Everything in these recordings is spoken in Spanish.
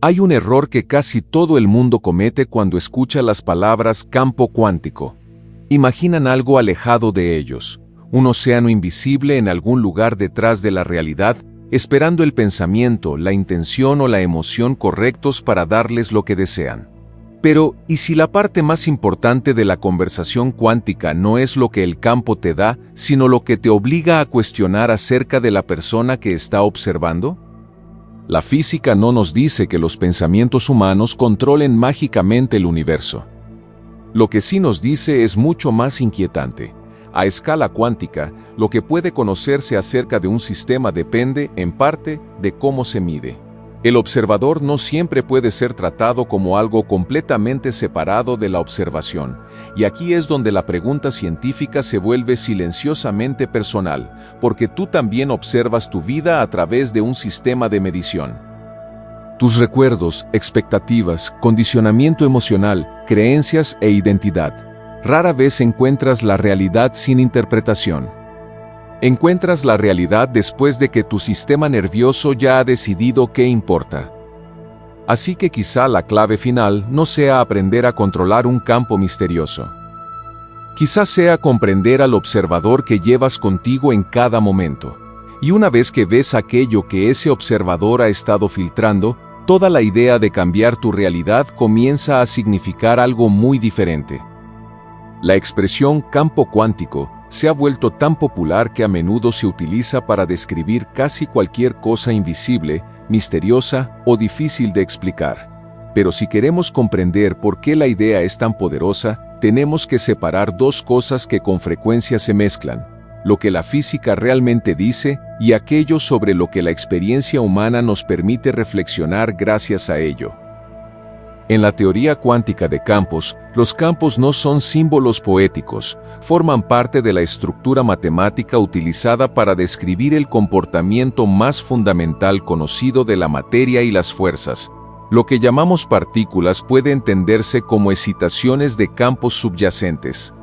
Hay un error que casi todo el mundo comete cuando escucha las palabras campo cuántico. Imaginan algo alejado de ellos, un océano invisible en algún lugar detrás de la realidad, esperando el pensamiento, la intención o la emoción correctos para darles lo que desean. Pero, ¿y si la parte más importante de la conversación cuántica no es lo que el campo te da, sino lo que te obliga a cuestionar acerca de la persona que está observando? La física no nos dice que los pensamientos humanos controlen mágicamente el universo. Lo que sí nos dice es mucho más inquietante. A escala cuántica, lo que puede conocerse acerca de un sistema depende, en parte, de cómo se mide. El observador no siempre puede ser tratado como algo completamente separado de la observación, y aquí es donde la pregunta científica se vuelve silenciosamente personal, porque tú también observas tu vida a través de un sistema de medición. Tus recuerdos, expectativas, condicionamiento emocional, creencias e identidad. Rara vez encuentras la realidad sin interpretación. Encuentras la realidad después de que tu sistema nervioso ya ha decidido qué importa. Así que quizá la clave final no sea aprender a controlar un campo misterioso. Quizá sea comprender al observador que llevas contigo en cada momento. Y una vez que ves aquello que ese observador ha estado filtrando, toda la idea de cambiar tu realidad comienza a significar algo muy diferente. La expresión campo cuántico se ha vuelto tan popular que a menudo se utiliza para describir casi cualquier cosa invisible, misteriosa o difícil de explicar. Pero si queremos comprender por qué la idea es tan poderosa, tenemos que separar dos cosas que con frecuencia se mezclan: lo que la física realmente dice y aquello sobre lo que la experiencia humana nos permite reflexionar gracias a ello. En la teoría cuántica de campos, los campos no son símbolos poéticos, forman parte de la estructura matemática utilizada para describir el comportamiento más fundamental conocido de la materia y las fuerzas. Lo que llamamos partículas puede entenderse como excitaciones de campos subyacentes.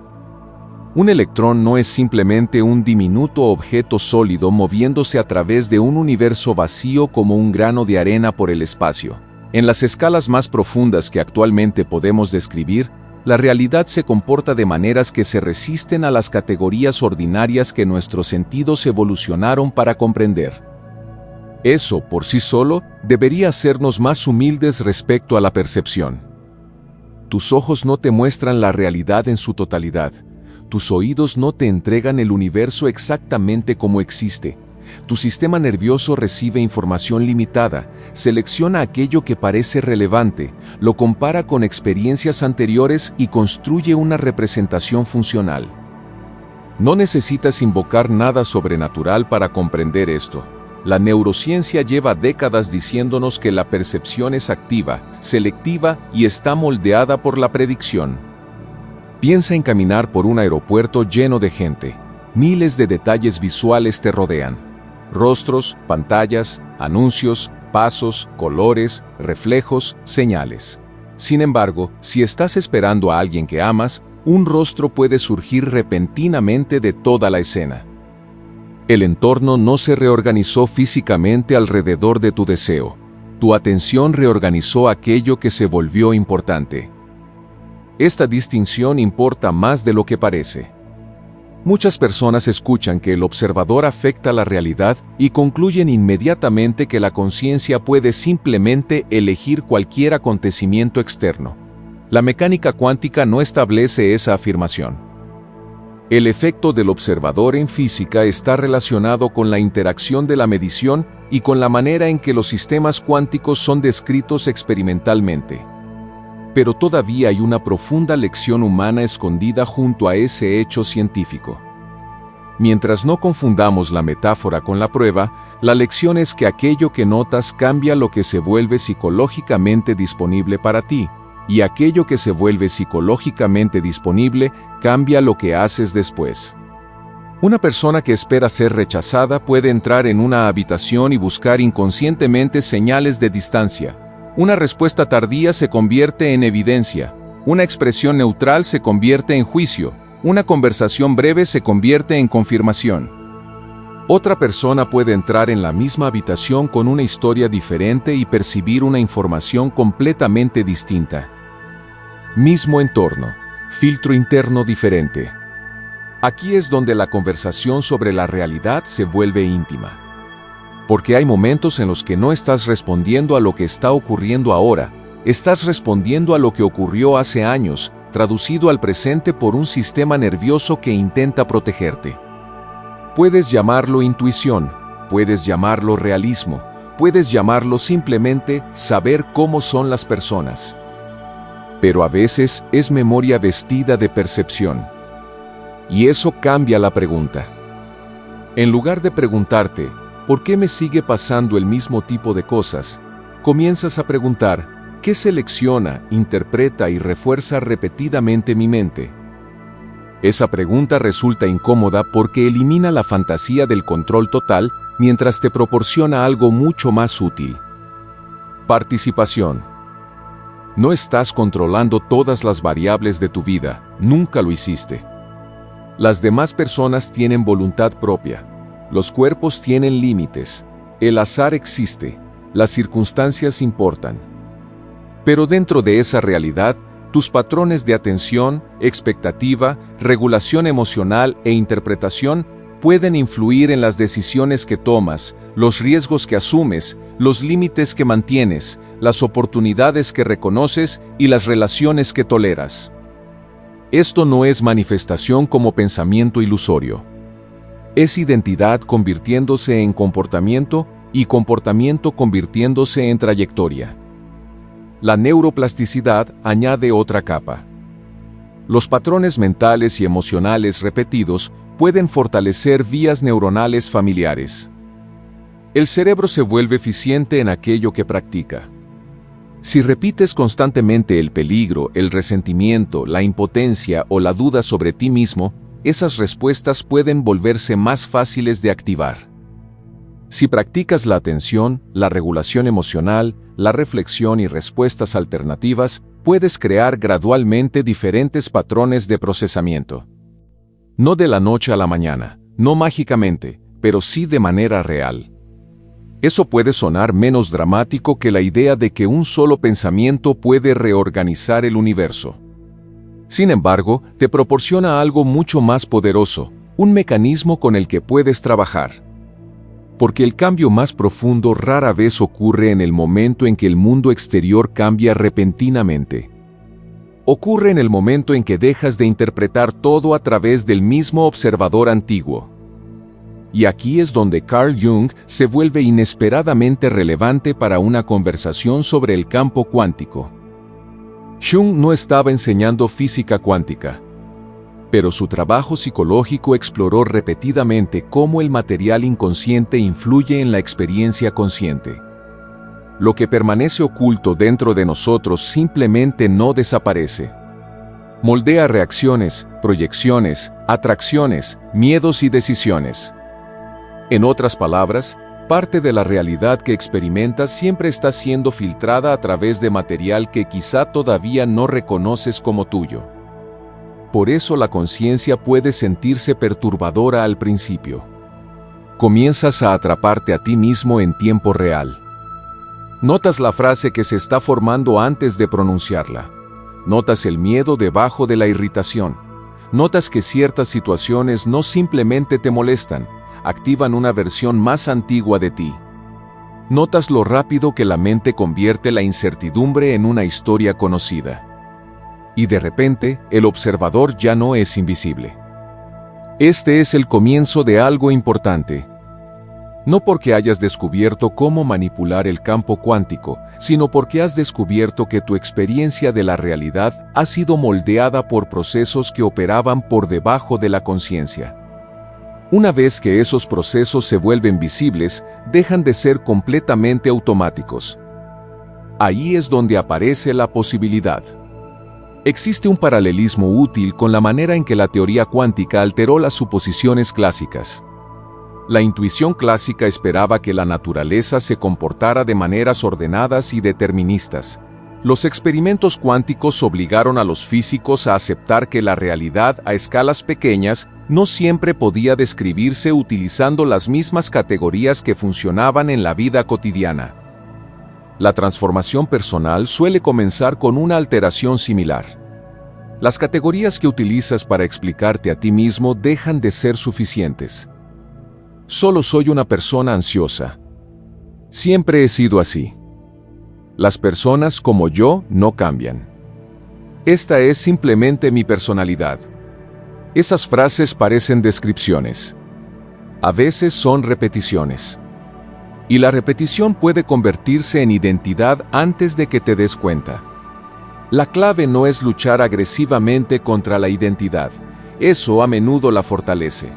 Un electrón no es simplemente un diminuto objeto sólido moviéndose a través de un universo vacío como un grano de arena por el espacio. En las escalas más profundas que actualmente podemos describir, la realidad se comporta de maneras que se resisten a las categorías ordinarias que nuestros sentidos evolucionaron para comprender. Eso, por sí solo, debería hacernos más humildes respecto a la percepción. Tus ojos no te muestran la realidad en su totalidad. Tus oídos no te entregan el universo exactamente como existe. Tu sistema nervioso recibe información limitada, selecciona aquello que parece relevante, lo compara con experiencias anteriores y construye una representación funcional. No necesitas invocar nada sobrenatural para comprender esto. La neurociencia lleva décadas diciéndonos que la percepción es activa, selectiva y está moldeada por la predicción. Piensa en caminar por un aeropuerto lleno de gente. Miles de detalles visuales te rodean. Rostros, pantallas, anuncios, pasos, colores, reflejos, señales. Sin embargo, si estás esperando a alguien que amas, un rostro puede surgir repentinamente de toda la escena. El entorno no se reorganizó físicamente alrededor de tu deseo. Tu atención reorganizó aquello que se volvió importante. Esta distinción importa más de lo que parece. Muchas personas escuchan que el observador afecta la realidad y concluyen inmediatamente que la conciencia puede simplemente elegir cualquier acontecimiento externo. La mecánica cuántica no establece esa afirmación. El efecto del observador en física está relacionado con la interacción de la medición y con la manera en que los sistemas cuánticos son descritos experimentalmente. Pero todavía hay una profunda lección humana escondida junto a ese hecho científico. Mientras no confundamos la metáfora con la prueba, la lección es que aquello que notas cambia lo que se vuelve psicológicamente disponible para ti, y aquello que se vuelve psicológicamente disponible cambia lo que haces después. Una persona que espera ser rechazada puede entrar en una habitación y buscar inconscientemente señales de distancia. Una respuesta tardía se convierte en evidencia, una expresión neutral se convierte en juicio, una conversación breve se convierte en confirmación. Otra persona puede entrar en la misma habitación con una historia diferente y percibir una información completamente distinta. Mismo entorno, filtro interno diferente. Aquí es donde la conversación sobre la realidad se vuelve íntima. Porque hay momentos en los que no estás respondiendo a lo que está ocurriendo ahora, estás respondiendo a lo que ocurrió hace años, traducido al presente por un sistema nervioso que intenta protegerte. Puedes llamarlo intuición, puedes llamarlo realismo, puedes llamarlo simplemente saber cómo son las personas. Pero a veces es memoria vestida de percepción. Y eso cambia la pregunta. En lugar de preguntarte, ¿por qué me sigue pasando el mismo tipo de cosas?, comienzas a preguntar, ¿qué selecciona, interpreta y refuerza repetidamente mi mente? Esa pregunta resulta incómoda porque elimina la fantasía del control total mientras te proporciona algo mucho más útil. Participación. No estás controlando todas las variables de tu vida, nunca lo hiciste. Las demás personas tienen voluntad propia. Los cuerpos tienen límites. El azar existe. Las circunstancias importan. Pero dentro de esa realidad, tus patrones de atención, expectativa, regulación emocional e interpretación pueden influir en las decisiones que tomas, los riesgos que asumes, los límites que mantienes, las oportunidades que reconoces y las relaciones que toleras. Esto no es manifestación como pensamiento ilusorio. Es identidad convirtiéndose en comportamiento y comportamiento convirtiéndose en trayectoria. La neuroplasticidad añade otra capa. Los patrones mentales y emocionales repetidos pueden fortalecer vías neuronales familiares. El cerebro se vuelve eficiente en aquello que practica. Si repites constantemente el peligro, el resentimiento, la impotencia o la duda sobre ti mismo, esas respuestas pueden volverse más fáciles de activar. Si practicas la atención, la regulación emocional, la reflexión y respuestas alternativas, puedes crear gradualmente diferentes patrones de procesamiento. No de la noche a la mañana, no mágicamente, pero sí de manera real. Eso puede sonar menos dramático que la idea de que un solo pensamiento puede reorganizar el universo. Sin embargo, te proporciona algo mucho más poderoso, un mecanismo con el que puedes trabajar. Porque el cambio más profundo rara vez ocurre en el momento en que el mundo exterior cambia repentinamente. Ocurre en el momento en que dejas de interpretar todo a través del mismo observador antiguo. Y aquí es donde Carl Jung se vuelve inesperadamente relevante para una conversación sobre el campo cuántico. Jung no estaba enseñando física cuántica, pero su trabajo psicológico exploró repetidamente cómo el material inconsciente influye en la experiencia consciente. Lo que permanece oculto dentro de nosotros simplemente no desaparece. Moldea reacciones, proyecciones, atracciones, miedos y decisiones. En otras palabras, parte de la realidad que experimentas siempre está siendo filtrada a través de material que quizá todavía no reconoces como tuyo. Por eso la conciencia puede sentirse perturbadora al principio. Comienzas a atraparte a ti mismo en tiempo real. Notas la frase que se está formando antes de pronunciarla. Notas el miedo debajo de la irritación. Notas que ciertas situaciones no simplemente te molestan, activan una versión más antigua de ti. Notas lo rápido que la mente convierte la incertidumbre en una historia conocida. Y de repente, el observador ya no es invisible. Este es el comienzo de algo importante. No porque hayas descubierto cómo manipular el campo cuántico, sino porque has descubierto que tu experiencia de la realidad ha sido moldeada por procesos que operaban por debajo de la conciencia. Una vez que esos procesos se vuelven visibles, dejan de ser completamente automáticos. Ahí es donde aparece la posibilidad. Existe un paralelismo útil con la manera en que la teoría cuántica alteró las suposiciones clásicas. La intuición clásica esperaba que la naturaleza se comportara de maneras ordenadas y deterministas. Los experimentos cuánticos obligaron a los físicos a aceptar que la realidad a escalas pequeñas no siempre podía describirse utilizando las mismas categorías que funcionaban en la vida cotidiana. La transformación personal suele comenzar con una alteración similar. Las categorías que utilizas para explicarte a ti mismo dejan de ser suficientes. Solo soy una persona ansiosa. Siempre he sido así. Las personas como yo no cambian. Esta es simplemente mi personalidad. Esas frases parecen descripciones. A veces son repeticiones. Y la repetición puede convertirse en identidad antes de que te des cuenta. La clave no es luchar agresivamente contra la identidad. Eso a menudo la fortalece.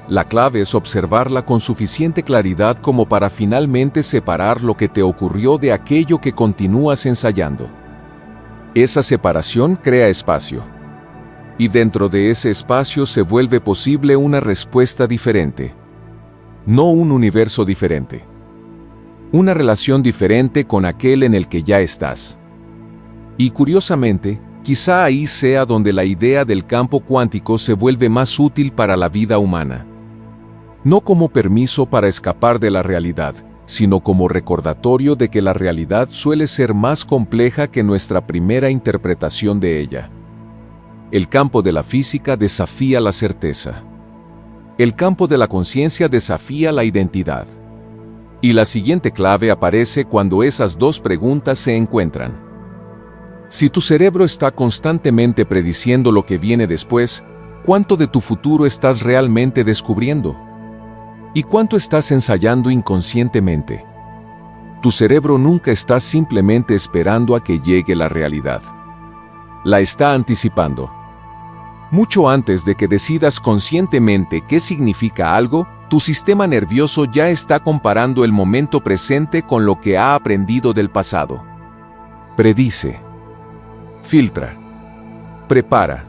La clave es observarla con suficiente claridad como para finalmente separar lo que te ocurrió de aquello que continúas ensayando. Esa separación crea espacio. Y dentro de ese espacio se vuelve posible una respuesta diferente. No un universo diferente. Una relación diferente con aquel en el que ya estás. Y curiosamente, quizá ahí sea donde la idea del campo cuántico se vuelve más útil para la vida humana. No como permiso para escapar de la realidad, sino como recordatorio de que la realidad suele ser más compleja que nuestra primera interpretación de ella. El campo de la física desafía la certeza. El campo de la conciencia desafía la identidad. Y la siguiente clave aparece cuando esas dos preguntas se encuentran. Si tu cerebro está constantemente prediciendo lo que viene después, ¿cuánto de tu futuro estás realmente descubriendo? ¿Y cuánto estás ensayando inconscientemente? Tu cerebro nunca está simplemente esperando a que llegue la realidad. La está anticipando. Mucho antes de que decidas conscientemente qué significa algo, tu sistema nervioso ya está comparando el momento presente con lo que ha aprendido del pasado. Predice. Filtra. Prepara.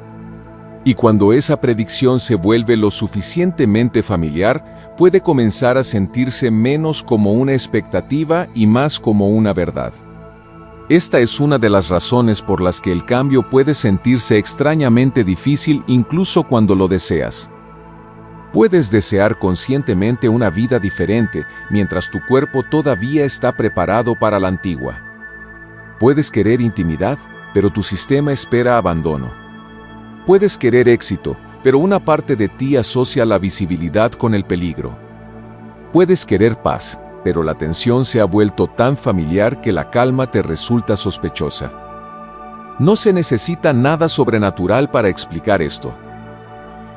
Y cuando esa predicción se vuelve lo suficientemente familiar, puede comenzar a sentirse menos como una expectativa y más como una verdad. Esta es una de las razones por las que el cambio puede sentirse extrañamente difícil incluso cuando lo deseas. Puedes desear conscientemente una vida diferente mientras tu cuerpo todavía está preparado para la antigua. Puedes querer intimidad, pero tu sistema espera abandono. Puedes querer éxito, pero una parte de ti asocia la visibilidad con el peligro. Puedes querer paz, pero la tensión se ha vuelto tan familiar que la calma te resulta sospechosa. No se necesita nada sobrenatural para explicar esto.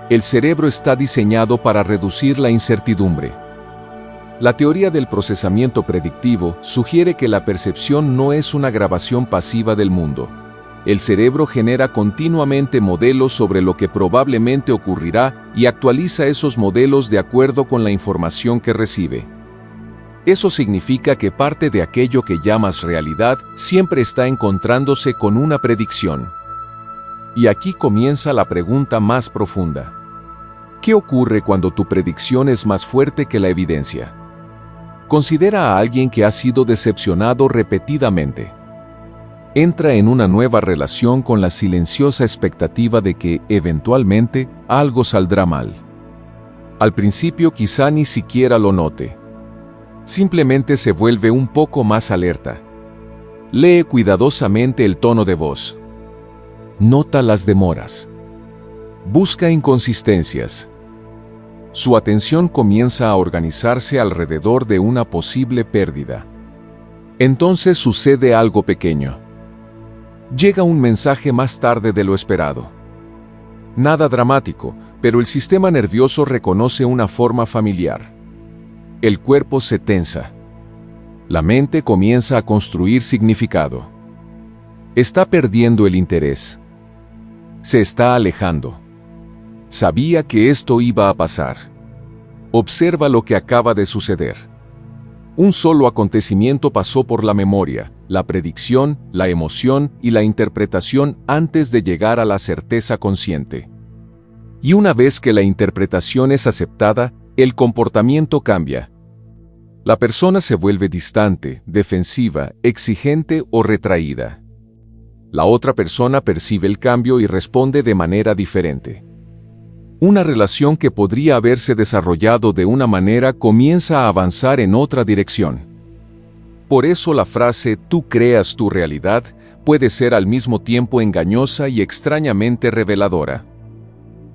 El cerebro está diseñado para reducir la incertidumbre. La teoría del procesamiento predictivo sugiere que la percepción no es una grabación pasiva del mundo. El cerebro genera continuamente modelos sobre lo que probablemente ocurrirá y actualiza esos modelos de acuerdo con la información que recibe. Eso significa que parte de aquello que llamas realidad siempre está encontrándose con una predicción. Y aquí comienza la pregunta más profunda. ¿Qué ocurre cuando tu predicción es más fuerte que la evidencia? Considera a alguien que ha sido decepcionado repetidamente. Entra en una nueva relación con la silenciosa expectativa de que, eventualmente, algo saldrá mal. Al principio quizá ni siquiera lo note. Simplemente se vuelve un poco más alerta. Lee cuidadosamente el tono de voz. Nota las demoras. Busca inconsistencias. Su atención comienza a organizarse alrededor de una posible pérdida. Entonces sucede algo pequeño. Llega un mensaje más tarde de lo esperado. Nada dramático, pero el sistema nervioso reconoce una forma familiar. El cuerpo se tensa. La mente comienza a construir significado. Está perdiendo el interés. Se está alejando. Sabía que esto iba a pasar. Observa lo que acaba de suceder. Un solo acontecimiento pasó por la memoria, la predicción, la emoción y la interpretación antes de llegar a la certeza consciente. Y una vez que la interpretación es aceptada, el comportamiento cambia. La persona se vuelve distante, defensiva, exigente o retraída. La otra persona percibe el cambio y responde de manera diferente. Una relación que podría haberse desarrollado de una manera comienza a avanzar en otra dirección. Por eso la frase "tú creas tu realidad" puede ser al mismo tiempo engañosa y extrañamente reveladora.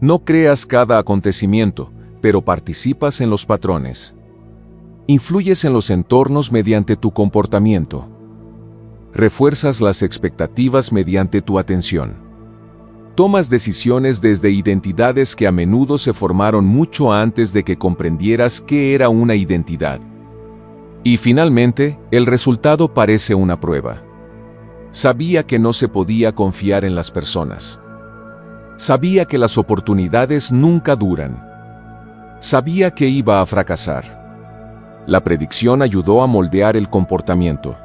No creas cada acontecimiento, pero participas en los patrones. Influyes en los entornos mediante tu comportamiento. Refuerzas las expectativas mediante tu atención. Tomas decisiones desde identidades que a menudo se formaron mucho antes de que comprendieras qué era una identidad. Y finalmente, el resultado parece una prueba. Sabía que no se podía confiar en las personas. Sabía que las oportunidades nunca duran. Sabía que iba a fracasar. La predicción ayudó a moldear el comportamiento.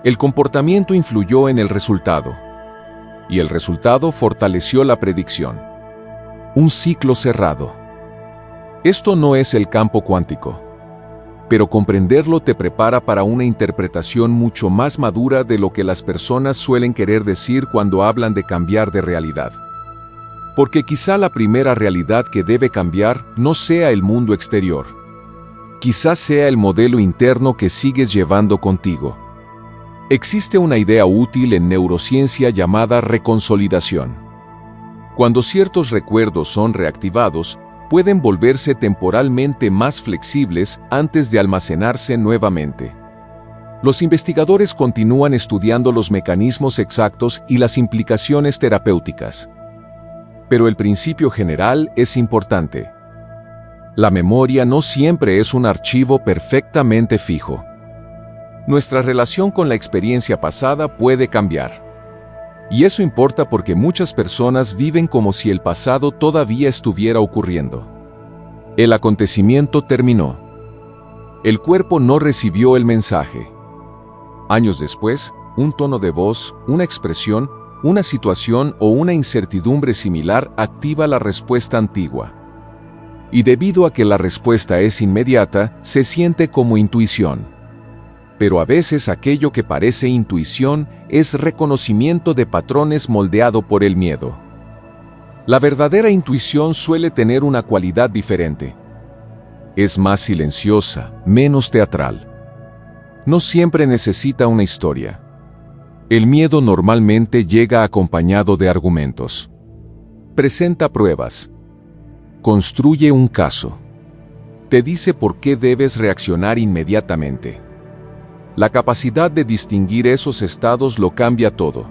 El comportamiento influyó en el resultado. Y el resultado fortaleció la predicción. Un ciclo cerrado. Esto no es el campo cuántico. Pero comprenderlo te prepara para una interpretación mucho más madura de lo que las personas suelen querer decir cuando hablan de cambiar de realidad. Porque quizá la primera realidad que debe cambiar no sea el mundo exterior. Quizás sea el modelo interno que sigues llevando contigo. Existe una idea útil en neurociencia llamada reconsolidación. Cuando ciertos recuerdos son reactivados, pueden volverse temporalmente más flexibles antes de almacenarse nuevamente. Los investigadores continúan estudiando los mecanismos exactos y las implicaciones terapéuticas. Pero el principio general es importante. La memoria no siempre es un archivo perfectamente fijo. Nuestra relación con la experiencia pasada puede cambiar. Y eso importa porque muchas personas viven como si el pasado todavía estuviera ocurriendo. El acontecimiento terminó. El cuerpo no recibió el mensaje. Años después, un tono de voz, una expresión, una situación o una incertidumbre similar activa la respuesta antigua. Y debido a que la respuesta es inmediata, se siente como intuición. Pero a veces aquello que parece intuición es reconocimiento de patrones moldeado por el miedo. La verdadera intuición suele tener una cualidad diferente. Es más silenciosa, menos teatral. No siempre necesita una historia. El miedo normalmente llega acompañado de argumentos. Presenta pruebas. Construye un caso. Te dice por qué debes reaccionar inmediatamente. La capacidad de distinguir esos estados lo cambia todo.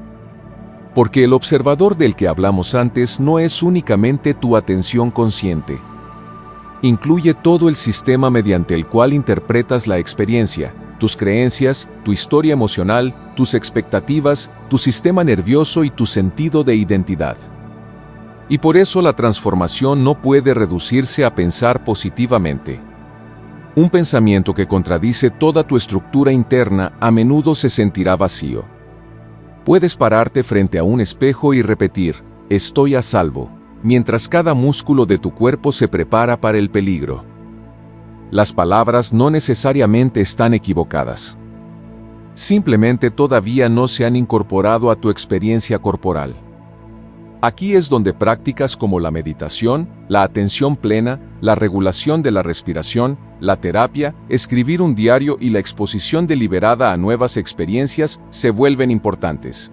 Porque el observador del que hablamos antes no es únicamente tu atención consciente. Incluye todo el sistema mediante el cual interpretas la experiencia, tus creencias, tu historia emocional, tus expectativas, tu sistema nervioso y tu sentido de identidad. Y por eso la transformación no puede reducirse a pensar positivamente. Un pensamiento que contradice toda tu estructura interna a menudo se sentirá vacío. Puedes pararte frente a un espejo y repetir, "Estoy a salvo", mientras cada músculo de tu cuerpo se prepara para el peligro. Las palabras no necesariamente están equivocadas. Simplemente todavía no se han incorporado a tu experiencia corporal. Aquí es donde prácticas como la meditación, la atención plena, la regulación de la respiración, la terapia, escribir un diario y la exposición deliberada a nuevas experiencias se vuelven importantes.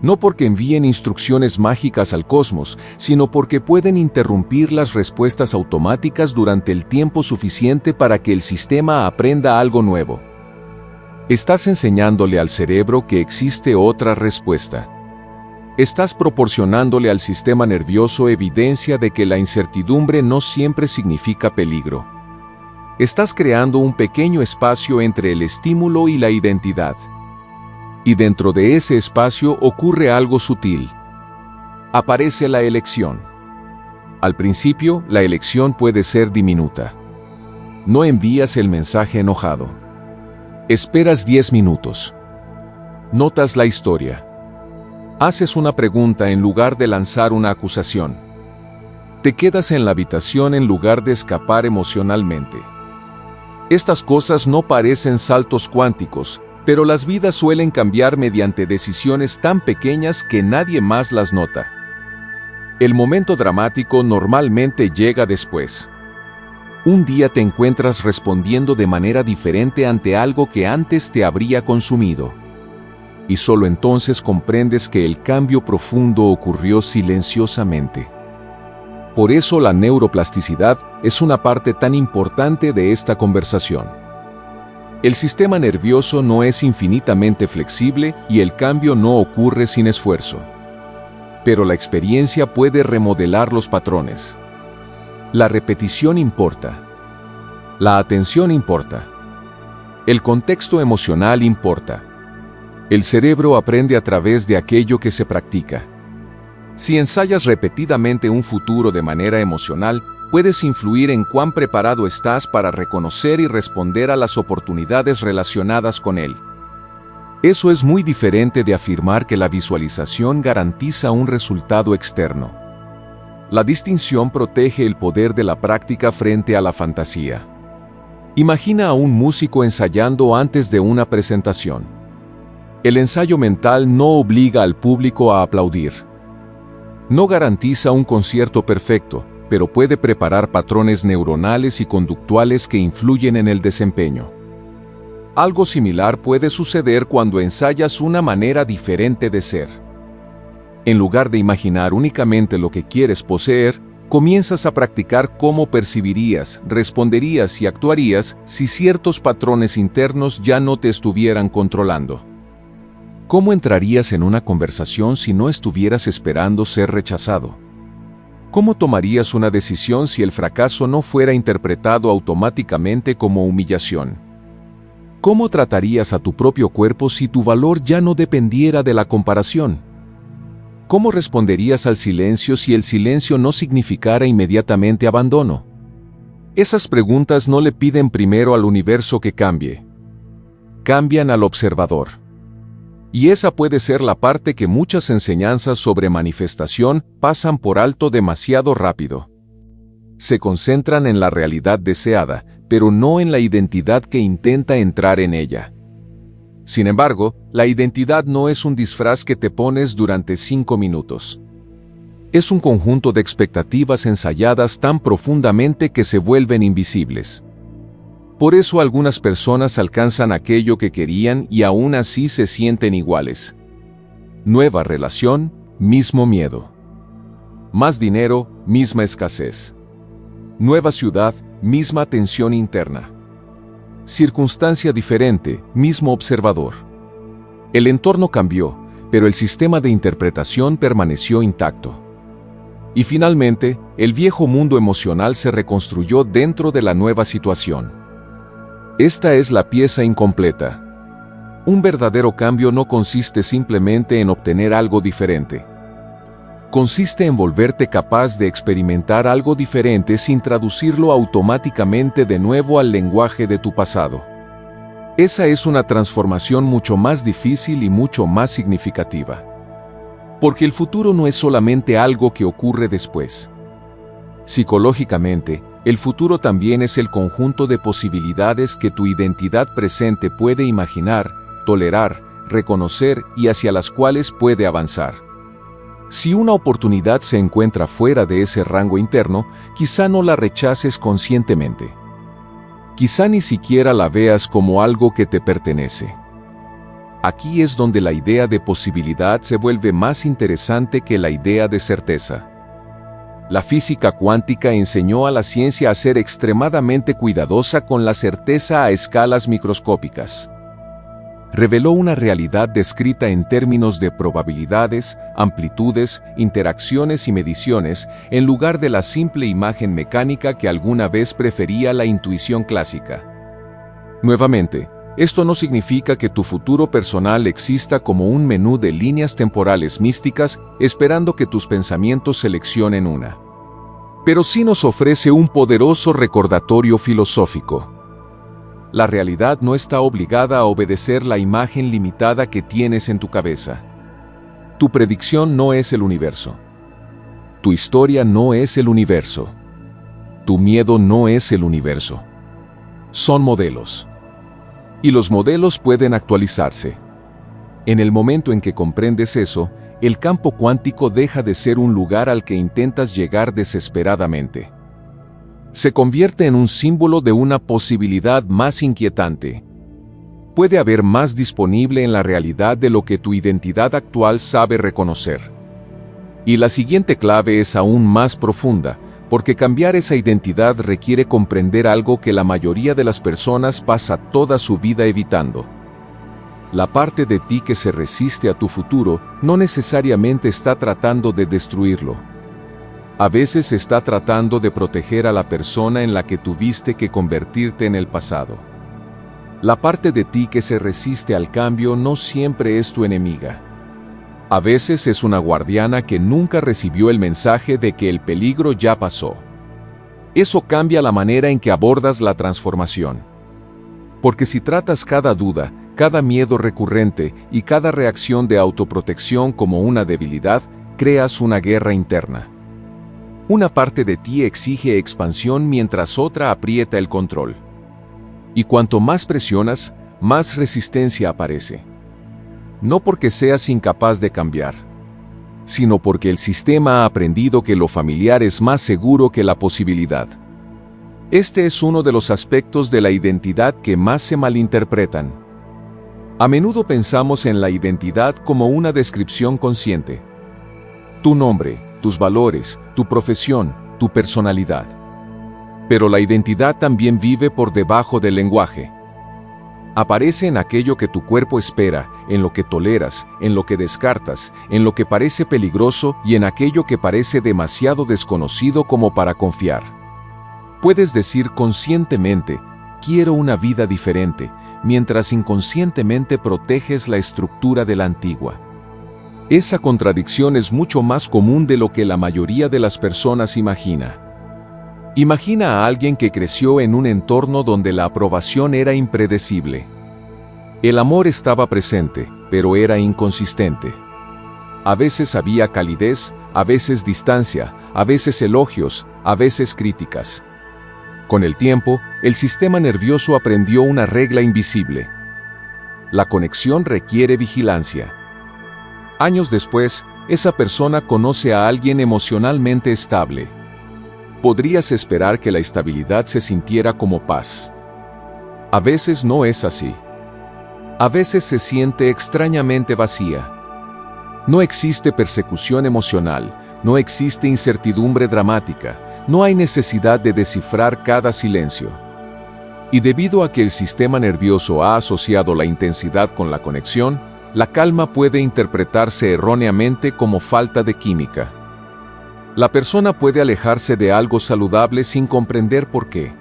No porque envíen instrucciones mágicas al cosmos, sino porque pueden interrumpir las respuestas automáticas durante el tiempo suficiente para que el sistema aprenda algo nuevo. Estás enseñándole al cerebro que existe otra respuesta. Estás proporcionándole al sistema nervioso evidencia de que la incertidumbre no siempre significa peligro. Estás creando un pequeño espacio entre el estímulo y la identidad. Y dentro de ese espacio ocurre algo sutil. Aparece la elección. Al principio, la elección puede ser diminuta. No envías el mensaje enojado. Esperas 10 minutos. Notas la historia. Haces una pregunta en lugar de lanzar una acusación. Te quedas en la habitación en lugar de escapar emocionalmente. Estas cosas no parecen saltos cuánticos, pero las vidas suelen cambiar mediante decisiones tan pequeñas que nadie más las nota. El momento dramático normalmente llega después. Un día te encuentras respondiendo de manera diferente ante algo que antes te habría consumido. Y solo entonces comprendes que el cambio profundo ocurrió silenciosamente. Por eso la neuroplasticidad es una parte tan importante de esta conversación. El sistema nervioso no es infinitamente flexible y el cambio no ocurre sin esfuerzo. Pero la experiencia puede remodelar los patrones. La repetición importa. La atención importa. El contexto emocional importa. El cerebro aprende a través de aquello que se practica. Si ensayas repetidamente un futuro de manera emocional, puedes influir en cuán preparado estás para reconocer y responder a las oportunidades relacionadas con él. Eso es muy diferente de afirmar que la visualización garantiza un resultado externo. La distinción protege el poder de la práctica frente a la fantasía. Imagina a un músico ensayando antes de una presentación. El ensayo mental no obliga al público a aplaudir. No garantiza un concierto perfecto, pero puede preparar patrones neuronales y conductuales que influyen en el desempeño. Algo similar puede suceder cuando ensayas una manera diferente de ser. En lugar de imaginar únicamente lo que quieres poseer, comienzas a practicar cómo percibirías, responderías y actuarías si ciertos patrones internos ya no te estuvieran controlando. ¿Cómo entrarías en una conversación si no estuvieras esperando ser rechazado? ¿Cómo tomarías una decisión si el fracaso no fuera interpretado automáticamente como humillación? ¿Cómo tratarías a tu propio cuerpo si tu valor ya no dependiera de la comparación? ¿Cómo responderías al silencio si el silencio no significara inmediatamente abandono? Esas preguntas no le piden primero al universo que cambie. Cambian al observador. Y esa puede ser la parte que muchas enseñanzas sobre manifestación pasan por alto demasiado rápido. Se concentran en la realidad deseada, pero no en la identidad que intenta entrar en ella. Sin embargo, la identidad no es un disfraz que te pones durante 5 minutos. Es un conjunto de expectativas ensayadas tan profundamente que se vuelven invisibles. Por eso algunas personas alcanzan aquello que querían y aún así se sienten iguales. Nueva relación, mismo miedo. Más dinero, misma escasez. Nueva ciudad, misma tensión interna. Circunstancia diferente, mismo observador. El entorno cambió, pero el sistema de interpretación permaneció intacto. Y finalmente, el viejo mundo emocional se reconstruyó dentro de la nueva situación. Esta es la pieza incompleta. Un verdadero cambio no consiste simplemente en obtener algo diferente. Consiste en volverte capaz de experimentar algo diferente sin traducirlo automáticamente de nuevo al lenguaje de tu pasado. Esa es una transformación mucho más difícil y mucho más significativa. Porque el futuro no es solamente algo que ocurre después. Psicológicamente, el futuro también es el conjunto de posibilidades que tu identidad presente puede imaginar, tolerar, reconocer y hacia las cuales puede avanzar. Si una oportunidad se encuentra fuera de ese rango interno, quizá no la rechaces conscientemente. Quizá ni siquiera la veas como algo que te pertenece. Aquí es donde la idea de posibilidad se vuelve más interesante que la idea de certeza. La física cuántica enseñó a la ciencia a ser extremadamente cuidadosa con la certeza a escalas microscópicas. Reveló una realidad descrita en términos de probabilidades, amplitudes, interacciones y mediciones, en lugar de la simple imagen mecánica que alguna vez prefería la intuición clásica. Nuevamente, esto no significa que tu futuro personal exista como un menú de líneas temporales místicas esperando que tus pensamientos seleccionen una. Pero sí nos ofrece un poderoso recordatorio filosófico. La realidad no está obligada a obedecer la imagen limitada que tienes en tu cabeza. Tu predicción no es el universo. Tu historia no es el universo. Tu miedo no es el universo. Son modelos. Y los modelos pueden actualizarse. En el momento en que comprendes eso, el campo cuántico deja de ser un lugar al que intentas llegar desesperadamente. Se convierte en un símbolo de una posibilidad más inquietante. Puede haber más disponible en la realidad de lo que tu identidad actual sabe reconocer. Y la siguiente clave es aún más profunda, porque cambiar esa identidad requiere comprender algo que la mayoría de las personas pasa toda su vida evitando. La parte de ti que se resiste a tu futuro no necesariamente está tratando de destruirlo. A veces está tratando de proteger a la persona en la que tuviste que convertirte en el pasado. La parte de ti que se resiste al cambio no siempre es tu enemiga. A veces es una guardiana que nunca recibió el mensaje de que el peligro ya pasó. Eso cambia la manera en que abordas la transformación. Porque si tratas cada duda, cada miedo recurrente y cada reacción de autoprotección como una debilidad, creas una guerra interna. Una parte de ti exige expansión mientras otra aprieta el control. Y cuanto más presionas, más resistencia aparece. No porque seas incapaz de cambiar, sino porque el sistema ha aprendido que lo familiar es más seguro que la posibilidad. Este es uno de los aspectos de la identidad que más se malinterpretan. A menudo pensamos en la identidad como una descripción consciente. Tu nombre, tus valores, tu profesión, tu personalidad. Pero la identidad también vive por debajo del lenguaje. Aparece en aquello que tu cuerpo espera, en lo que toleras, en lo que descartas, en lo que parece peligroso y en aquello que parece demasiado desconocido como para confiar. Puedes decir conscientemente, quiero una vida diferente, mientras inconscientemente proteges la estructura de la antigua. Esa contradicción es mucho más común de lo que la mayoría de las personas imagina. Imagina a alguien que creció en un entorno donde la aprobación era impredecible. El amor estaba presente, pero era inconsistente. A veces había calidez, a veces distancia, a veces elogios, a veces críticas. Con el tiempo, el sistema nervioso aprendió una regla invisible. La conexión requiere vigilancia. Años después, esa persona conoce a alguien emocionalmente estable. Podrías esperar que la estabilidad se sintiera como paz. A veces no es así. A veces se siente extrañamente vacía. No existe persecución emocional, no existe incertidumbre dramática, no hay necesidad de descifrar cada silencio. Y debido a que el sistema nervioso ha asociado la intensidad con la conexión, la calma puede interpretarse erróneamente como falta de química. La persona puede alejarse de algo saludable sin comprender por qué.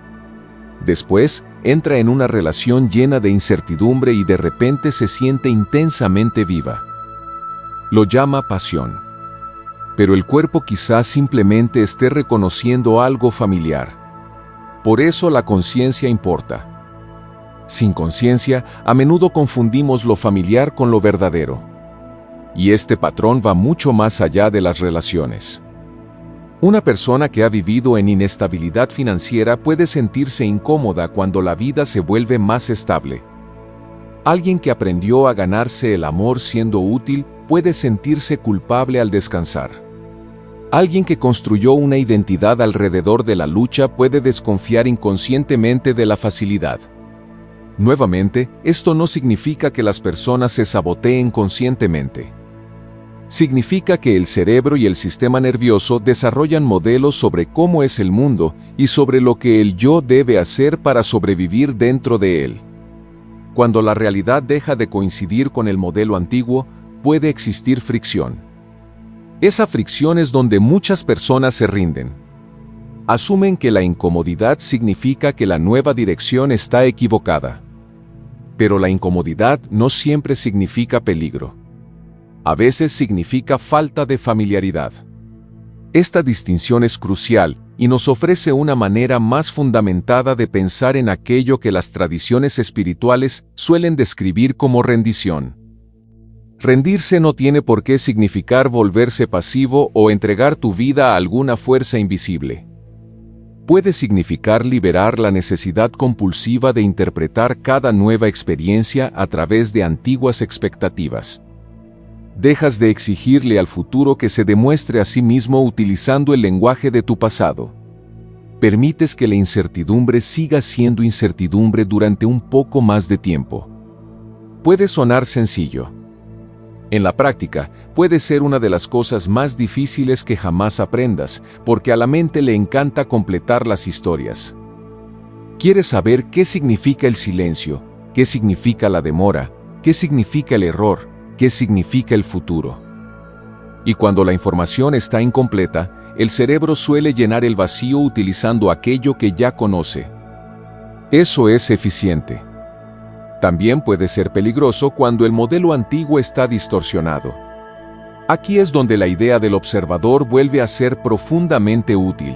Después, entra en una relación llena de incertidumbre y de repente se siente intensamente viva. Lo llama pasión. Pero el cuerpo quizás simplemente esté reconociendo algo familiar. Por eso la conciencia importa. Sin conciencia, a menudo confundimos lo familiar con lo verdadero. Y este patrón va mucho más allá de las relaciones. Una persona que ha vivido en inestabilidad financiera puede sentirse incómoda cuando la vida se vuelve más estable. Alguien que aprendió a ganarse el amor siendo útil puede sentirse culpable al descansar. Alguien que construyó una identidad alrededor de la lucha puede desconfiar inconscientemente de la facilidad. Nuevamente, esto no significa que las personas se saboteen conscientemente. Significa que el cerebro y el sistema nervioso desarrollan modelos sobre cómo es el mundo y sobre lo que el yo debe hacer para sobrevivir dentro de él. Cuando la realidad deja de coincidir con el modelo antiguo, puede existir fricción. Esa fricción es donde muchas personas se rinden. Asumen que la incomodidad significa que la nueva dirección está equivocada. Pero la incomodidad no siempre significa peligro. A veces significa falta de familiaridad. Esta distinción es crucial y nos ofrece una manera más fundamentada de pensar en aquello que las tradiciones espirituales suelen describir como rendición. Rendirse no tiene por qué significar volverse pasivo o entregar tu vida a alguna fuerza invisible. puede significar liberar la necesidad compulsiva de interpretar cada nueva experiencia a través de antiguas expectativas. Dejas de exigirle al futuro que se demuestre a sí mismo utilizando el lenguaje de tu pasado. Permites que la incertidumbre siga siendo incertidumbre durante un poco más de tiempo. Puede sonar sencillo. En la práctica, puede ser una de las cosas más difíciles que jamás aprendas, porque a la mente le encanta completar las historias. Quiere saber qué significa el silencio, qué significa la demora, qué significa el error, qué significa el futuro. Y cuando la información está incompleta, el cerebro suele llenar el vacío utilizando aquello que ya conoce. Eso es eficiente. También puede ser peligroso cuando el modelo antiguo está distorsionado. Aquí es donde la idea del observador vuelve a ser profundamente útil.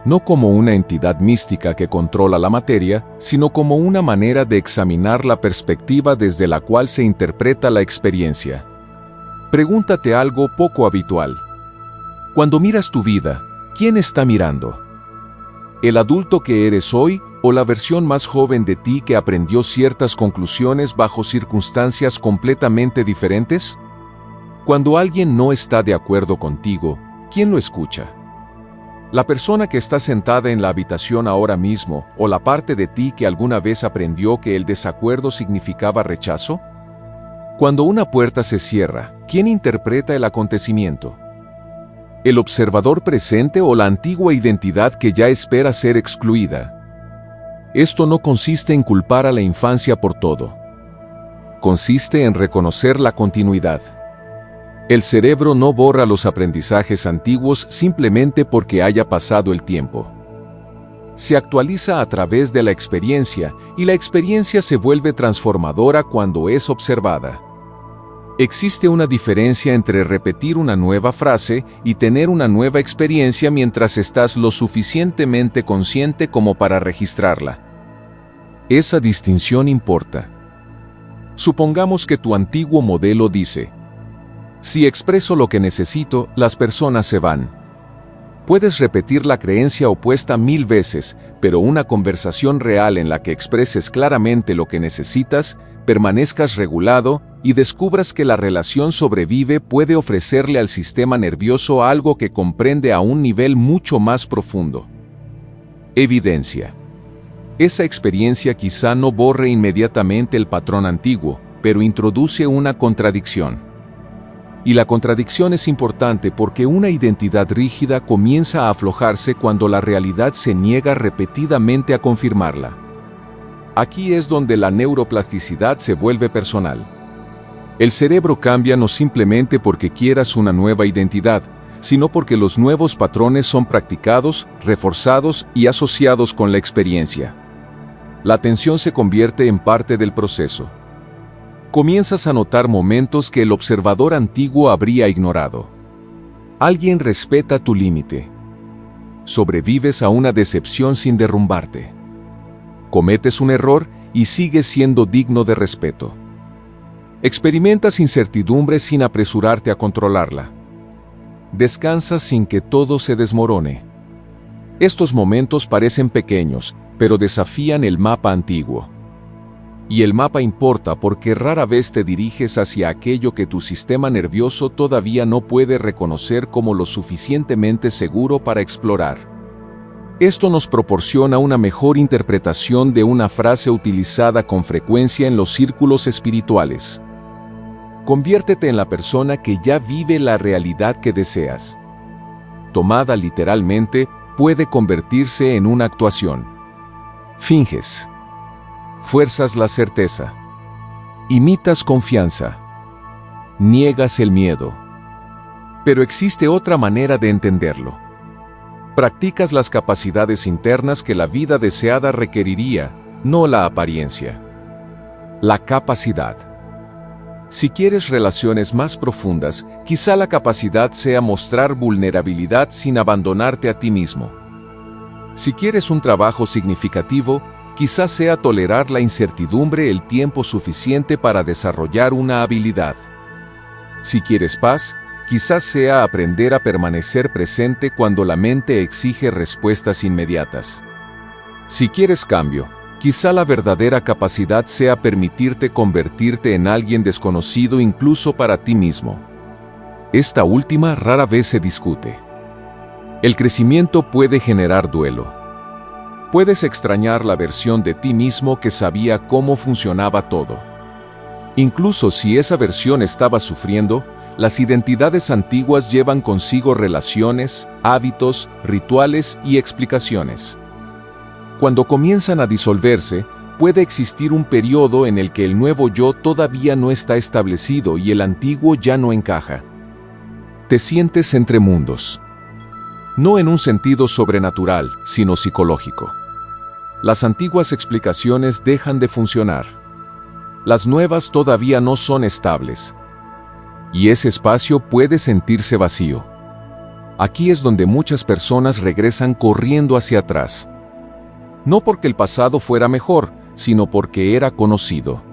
No como una entidad mística que controla la materia, sino como una manera de examinar la perspectiva desde la cual se interpreta la experiencia. Pregúntate algo poco habitual. Cuando miras tu vida, ¿quién está mirando? ¿El adulto que eres hoy o la versión más joven de ti que aprendió ciertas conclusiones bajo circunstancias completamente diferentes? Cuando alguien no está de acuerdo contigo, ¿quién lo escucha? ¿La persona que está sentada en la habitación ahora mismo o la parte de ti que alguna vez aprendió que el desacuerdo significaba rechazo? Cuando una puerta se cierra, ¿quién interpreta el acontecimiento? ¿El observador presente o la antigua identidad que ya espera ser excluida? Esto no consiste en culpar a la infancia por todo. Consiste en reconocer la continuidad. El cerebro no borra los aprendizajes antiguos simplemente porque haya pasado el tiempo. Se actualiza a través de la experiencia y la experiencia se vuelve transformadora cuando es observada. Existe una diferencia entre repetir una nueva frase y tener una nueva experiencia mientras estás lo suficientemente consciente como para registrarla. Esa distinción importa. Supongamos que tu antiguo modelo dice: si expreso lo que necesito, las personas se van. Puedes repetir la creencia opuesta 1000 veces, pero una conversación real en la que expreses claramente lo que necesitas, permanezcas regulado y descubras que la relación sobrevive puede ofrecerle al sistema nervioso algo que comprende a un nivel mucho más profundo. Evidencia. Esa experiencia quizá no borre inmediatamente el patrón antiguo, pero introduce una contradicción. Y la contradicción es importante porque una identidad rígida comienza a aflojarse cuando la realidad se niega repetidamente a confirmarla. Aquí es donde la neuroplasticidad se vuelve personal. El cerebro cambia no simplemente porque quieras una nueva identidad, sino porque los nuevos patrones son practicados, reforzados y asociados con la experiencia. La atención se convierte en parte del proceso. Comienzas a notar momentos que el observador antiguo habría ignorado. Alguien respeta tu límite. Sobrevives a una decepción sin derrumbarte. Cometes un error y sigues siendo digno de respeto. Experimentas incertidumbre sin apresurarte a controlarla. Descansas sin que todo se desmorone. Estos momentos parecen pequeños, pero desafían el mapa antiguo. Y el mapa importa porque rara vez te diriges hacia aquello que tu sistema nervioso todavía no puede reconocer como lo suficientemente seguro para explorar. Esto nos proporciona una mejor interpretación de una frase utilizada con frecuencia en los círculos espirituales. Conviértete en la persona que ya vive la realidad que deseas. Tomada literalmente, puede convertirse en una actuación. Finges. Fuerzas la certeza. Imitas confianza. Niegas el miedo. Pero existe otra manera de entenderlo. Practicas las capacidades internas que la vida deseada requeriría, no la apariencia. La capacidad. Si quieres relaciones más profundas, quizá la capacidad sea mostrar vulnerabilidad sin abandonarte a ti mismo. Si quieres un trabajo significativo, quizás sea tolerar la incertidumbre el tiempo suficiente para desarrollar una habilidad. Si quieres paz, quizás sea aprender a permanecer presente cuando la mente exige respuestas inmediatas. Si quieres cambio, quizá la verdadera capacidad sea permitirte convertirte en alguien desconocido incluso para ti mismo. Esta última rara vez se discute. El crecimiento puede generar duelo. Puedes extrañar la versión de ti mismo que sabía cómo funcionaba todo. Incluso si esa versión estaba sufriendo, las identidades antiguas llevan consigo relaciones, hábitos, rituales y explicaciones. Cuando comienzan a disolverse, puede existir un periodo en el que el nuevo yo todavía no está establecido y el antiguo ya no encaja. Te sientes entre mundos. No en un sentido sobrenatural, sino psicológico. Las antiguas explicaciones dejan de funcionar. Las nuevas todavía no son estables. Y ese espacio puede sentirse vacío. Aquí es donde muchas personas regresan corriendo hacia atrás. No porque el pasado fuera mejor, sino porque era conocido.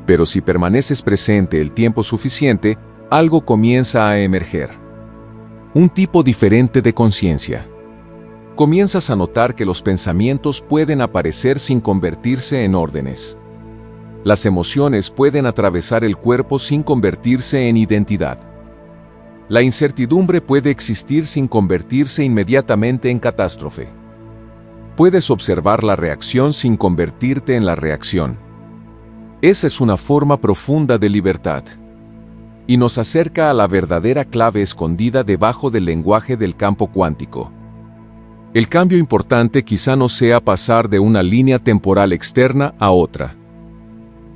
Pero si permaneces presente el tiempo suficiente, algo comienza a emerger. Un tipo diferente de conciencia. Comienzas a notar que los pensamientos pueden aparecer sin convertirse en órdenes. Las emociones pueden atravesar el cuerpo sin convertirse en identidad. La incertidumbre puede existir sin convertirse inmediatamente en catástrofe. Puedes observar la reacción sin convertirte en la reacción. Esa es una forma profunda de libertad. Y nos acerca a la verdadera clave escondida debajo del lenguaje del campo cuántico. El cambio importante quizá no sea pasar de una línea temporal externa a otra.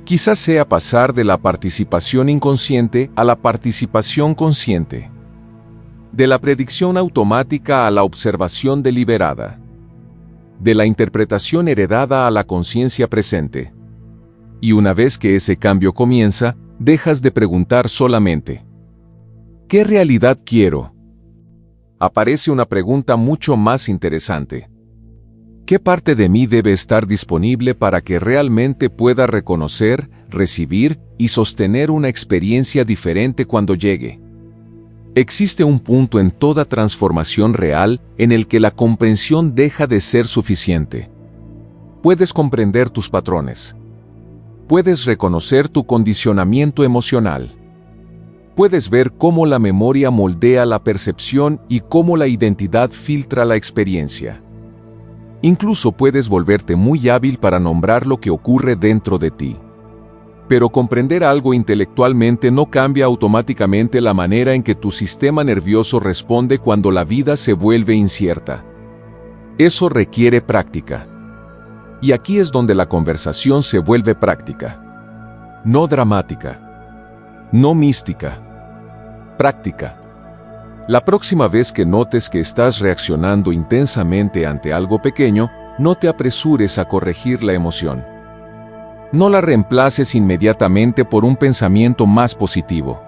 Quizás sea pasar de la participación inconsciente a la participación consciente. De la predicción automática a la observación deliberada. De la interpretación heredada a la conciencia presente. Y una vez que ese cambio comienza, dejas de preguntar solamente ¿qué realidad quiero? Aparece una pregunta mucho más interesante. ¿Qué parte de mí debe estar disponible para que realmente pueda reconocer, recibir y sostener una experiencia diferente cuando llegue? Existe un punto en toda transformación real en el que la comprensión deja de ser suficiente. Puedes comprender tus patrones. Puedes reconocer tu condicionamiento emocional. Puedes ver cómo la memoria moldea la percepción y cómo la identidad filtra la experiencia. Incluso puedes volverte muy hábil para nombrar lo que ocurre dentro de ti. Pero comprender algo intelectualmente no cambia automáticamente la manera en que tu sistema nervioso responde cuando la vida se vuelve incierta. Eso requiere práctica. Y aquí es donde la conversación se vuelve práctica. No dramática. No mística. Práctica. La próxima vez que notes que estás reaccionando intensamente ante algo pequeño, no te apresures a corregir la emoción. No la reemplaces inmediatamente por un pensamiento más positivo.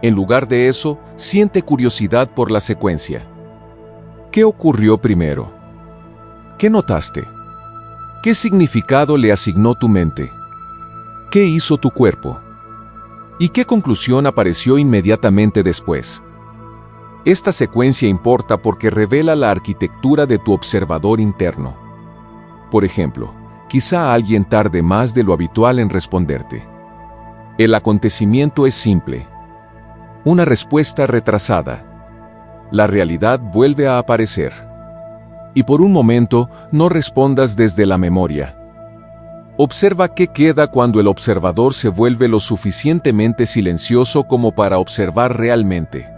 En lugar de eso, siente curiosidad por la secuencia. ¿Qué ocurrió primero? ¿Qué notaste? ¿Qué significado le asignó tu mente? ¿Qué hizo tu cuerpo? ¿Y qué conclusión apareció inmediatamente después? Esta secuencia importa porque revela la arquitectura de tu observador interno. Por ejemplo, quizá alguien tarde más de lo habitual en responderte. El acontecimiento es simple. Una respuesta retrasada. La realidad vuelve a aparecer. Y por un momento, no respondas desde la memoria. Observa qué queda cuando el observador se vuelve lo suficientemente silencioso como para observar realmente.